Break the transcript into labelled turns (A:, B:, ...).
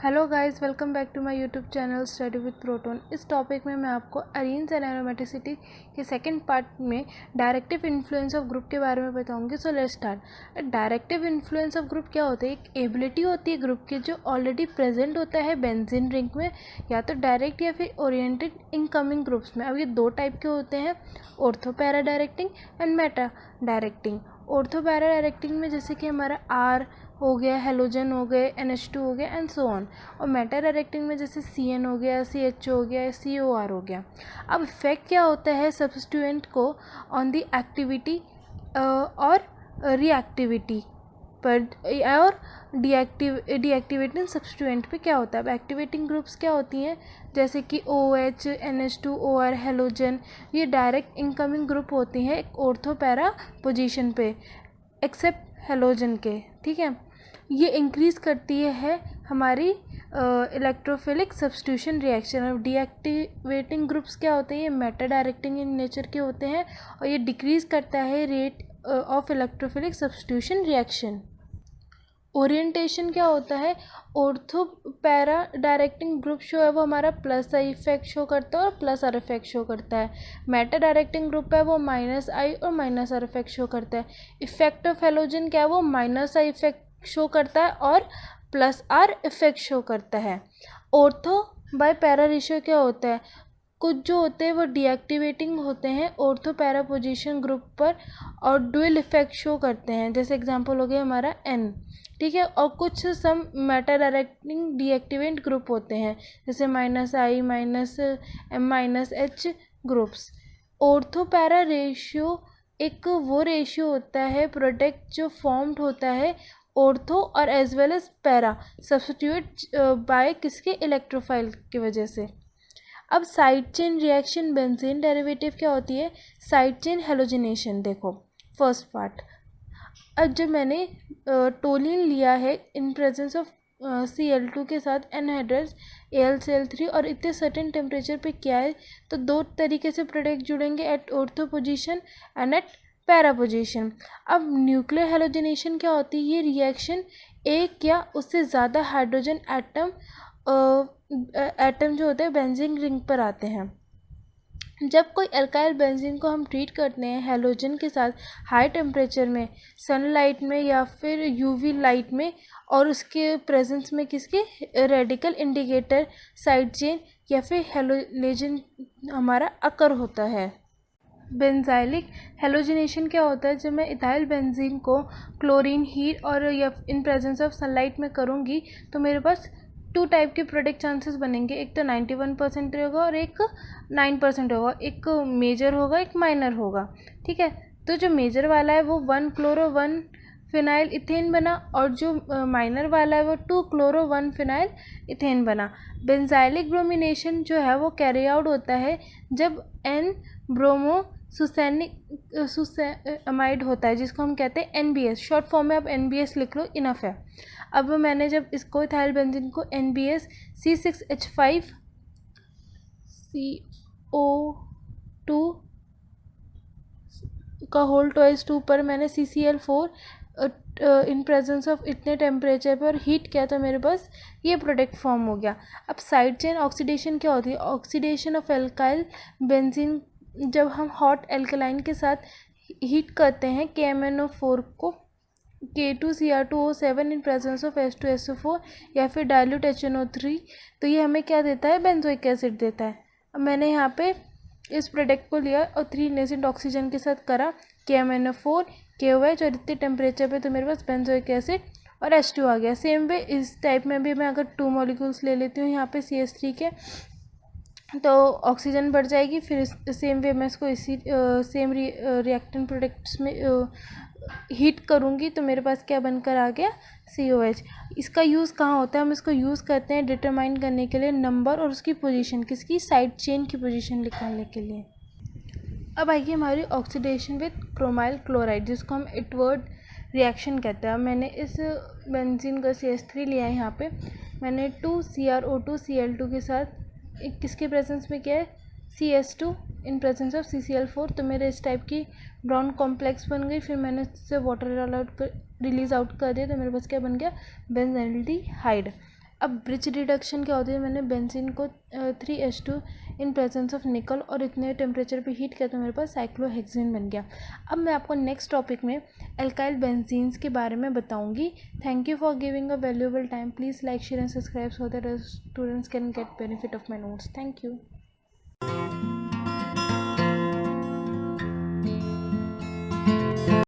A: Hello guys, welcome back to my YouTube channel study with proton. इस topic में मैं आपको अरेंज एंड एरोमेटिसिटी के सेकंड पार्ट में डायरेक्टिव इन्फ्लुएंस ऑफ ग्रुप के बारे में बताऊंगी। So let's start. Directive influence of group क्या होता है? एक एबिलिटी होती है ग्रुप की जो ऑलरेडी प्रेजेंट होता है बेंजीन रिंग में, या तो डायरेक्ट या फिर ओरिएंटेड इनकमिंग ग्रुप्स में। अब ये दो टाइप के होते हैं, ortho para directing and Meta directing. Ortho para directing में जैसे कि हमारा आर हो गया, हेलोजन हो गए, NH2 हो गया एंड सो ऑन। और मेटा डायरेक्टिंग में जैसे CN हो गया, CHO हो गया, COR हो गया। अब इफेक्ट क्या होता है सब्स्टिट्यूएंट को ऑन दी एक्टिविटी और रिएक्टिविटी पर, और डीएक्टिवेटिंग सब्स्टिट्यूएंट पे क्या होता है? अब एक्टिवेटिंग ग्रुप्स क्या होती हैं? जैसे कि OH, NH2, OR, हेलोजन, ये डायरेक्ट इनकमिंग ग्रुप होती हैं एक ऑर्थो पैरा पोजीशन पे, एक्सेप्ट हेलोजन के। ठीक है, ये इंक्रीज़ करती है हमारी इलेक्ट्रोफिलिक सब्स्टिट्यूशन रिएक्शन। और डीएक्टिवेटिंग ग्रुप्स क्या होते हैं? ये मेटा डायरेक्टिंग इन नेचर के होते हैं और ये डिक्रीज़ करता है rate of electrophilic substitution reaction. Orientation क्या होता है? Ortho para directing group show है वो हमारा प्लस आई इफेक्ट शो करता है और प्लस आर इफेक्ट शो करता है। मेटा डायरेक्टिंग ग्रुप है वो माइनस आई और माइनस आर इफेक्ट शो करता है। इफेक्ट ऑफ हेलोजन क्या है? वो माइनस आई इफेक्ट शो करता है और प्लस आर इफेक्ट शो करता है। ऑर्थो बाय पैरा रेशियो क्या होता है? कुछ जो होते हैं वो डीएक्टिवेटिंग होते हैं ऑर्थो पैरा पोजीशन ग्रुप पर और डुअल इफेक्ट शो करते हैं। जैसे एग्जांपल हो गया हमारा N। ठीक है, और कुछ सम मेटा डायरेक्टिंग डीएक्टिवेट ग्रुप होते हैं जैसे -I, -M, -H groups. Ortho para ratio एक वो रेशियो होता है प्रोडक्ट जो फॉर्म्ड होता है ऑर्थो और as well as para substitute by किसके? इलेक्ट्रोफाइल की वजह से। अब side chain reaction benzene derivative क्या होती है? Side chain halogenation. देखो फर्स्ट पार्ट, अब जब मैंने टोलिन लिया है इन प्रेजेंस ऑफ Cl2 के साथ एनहाइड्रस AlCl3 और इतने सर्टेन टेम्परेचर पे क्या है, तो दो तरीके से प्रोडक्ट जुड़ेंगे, at ortho position and at para position. अब न्यूक्लियर हेलोजिनेशन क्या होती है? ये रिएक्शन एक या उससे ज़्यादा हाइड्रोजन एटम जो होते हैं बेंजीन रिंग पर आते हैं। जब कोई अल्काइल बेंजीन को हम ट्रीट करते हैं हेलोजन के साथ हाई टेम्परेचर में, सनलाइट में या फिर UV लाइट में, और उसके प्रेजेंस में किसके? रेडिकल इंडिकेटर साइड चेन या फिर हेलोजन हमारा अकर होता है। बेंजाइलिक हेलोजिनेशन क्या होता है? जब मैं इथाइल बेंजीन को क्लोरीन हीट और या इन प्रेजेंस ऑफ सनलाइट में करूँगी तो मेरे पास टू टाइप के प्रोडक्ट चांसेस बनेंगे। एक तो 91% होगा और एक 9% होगा। एक मेजर होगा, एक माइनर होगा। ठीक है, तो जो मेजर वाला है वो 1-क्लोरो-1 फिनाइल इथेन बना और जो माइनर वाला है वो 2-क्लोरो-1 फिनाइल इथेन बना। बेंजाइलिक ब्रोमिनेशन जो है वो कैरी आउट होता है जब N ब्रोमो सुसैनिक होता है जिसको हम कहते हैं NBS। शॉर्ट फॉर्म में आप NBS लिख लो, इनफ है। अब मैंने जब इसको इथाइल बेंजीन को NBS C6H5 CO2 का होल टॉइस 2 पर मैंने CCl4 इन प्रेजेंस ऑफ इतने टेम्परेचर पर हीट किया तो मेरे पास ये प्रोडक्ट फॉर्म हो गया। अब साइड चेन ऑक्सीडेशन क्या होती है? ऑक्सीडेशन ऑफ एल्काइल बेंजीन जब हम हॉट एल्कलाइन के साथ हीट करते हैं KMnO4 को K2Cr2O7 in presence of H2SO4 या फिर डाइल्यूट HNO3, तो ये हमें क्या देता है? बेंजोइक एसिड देता है। अब मैंने यहाँ पे इस प्रोडक्ट को लिया और 3 नेसेंट ऑक्सीजन के साथ करा KMnO4 KOH और इतने टेम्परेचर पे तो मेरे पास बेंजोइक एसिड और H2 आ गया। सेम वे इस टाइप में भी मैं अगर 2 मॉलिक्यूल्स ले लेती हूँ यहाँ पे CH3 के, तो ऑक्सीजन बढ़ जाएगी। फिर सेम वे मैं इसको इसी सेम रिएक्टेंट प्रोडक्ट्स में हीट करूँगी तो मेरे पास क्या बनकर आ गया? COH। इसका यूज़ कहाँ होता है? हम इसको यूज़ करते हैं डिटरमाइन करने के लिए नंबर और उसकी पोजीशन, किसकी? साइड चेन की पोजीशन निकालने के लिए। अब आइए हमारी ऑक्सीडेशन विद क्रोमाइल क्लोराइड, जिसको हम इटवर्ड रिएक्शन कहते हैं। अब मैंने इस बेंजीन का CH3 लिया है, यहाँ पे मैंने 2CrO2 Cl2 के साथ एक किसके प्रेजेंस में किया है? CH2 in presence of CCl4, तो मेरे इस टाइप की ब्राउन कॉम्प्लेक्स बन गई। फिर मैंने इससे वाटर रिलीज आउट कर दिया तो मेरे पास क्या बन गया? बेंजाइल्डिहाइड। अब ब्रिज रिडक्शन क्या होती है, मैंने बेंजीन को 3H2 इन प्रेजेंस ऑफ निकल और इतने टेम्परेचर पे हीट किया तो मेरे पास साइक्लोहेक्सेन बन गया। अब मैं आपको नेक्स्ट टॉपिक में एल्काइल बेंजीन्स के बारे में बताऊंगी। Thank you for giving a valuable time. Please like share and subscribe so that students can get benefit of my notes. Thank you.